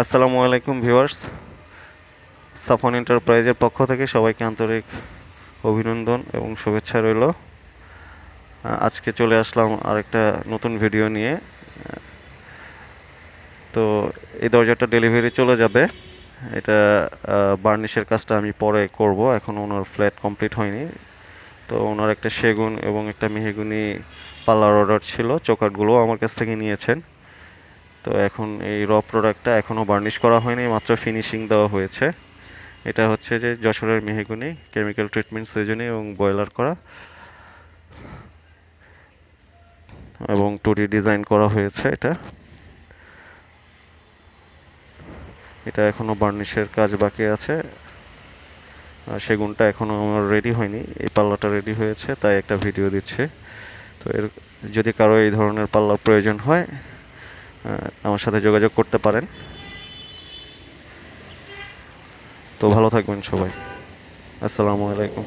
আসসালামু আলাইকুম ভিউয়ার্স। সাফন এন্টারপ্রাইজের পক্ষ থেকে সবাইকে আন্তরিক অভিনন্দন এবং শুভেচ্ছা রইল। আজকে চলে আসলাম আরেকটা নতুন ভিডিও নিয়ে। তো এই দরজাটা ডেলিভারি চলে যাবে। এটা বার্নিশের কাজটা আমি পরে করব, এখন ওনার ফ্ল্যাট কমপ্লিট হয়নি। তো ওনার একটা সেগুন এবং একটা মেহগনি পাল্লার অর্ডার ছিল, চৌকাঠগুলো আমার কাছ থেকে নিয়েছেন। তো এখন এই প্রোডাক্টটা এখনও বার্নিশ করা হয়নি, মাত্র ফিনিশিং দেওয়া হয়েছে। এটা হচ্ছে যে যশোরের মেহগনি, কেমিক্যাল ট্রিটমেন্ট সেজনি এবং বয়লার করা এবং টুডি ডিজাইন করা হয়েছে। এটা এখনো বার্নিশের কাজ বাকি আছে। সেগুনটা এখনো আমার রেডি হয়নি, এই পাল্লাটা রেডি হয়েছে তাই একটা ভিডিও দিচ্ছে। তো যদি কারো এই ধরনের পাল্লার প্রয়োজন হয় আমার সাথে যোগাযোগ করতে পারেন। তো ভালো থাকবেন সবাই। আসসালামু আলাইকুম।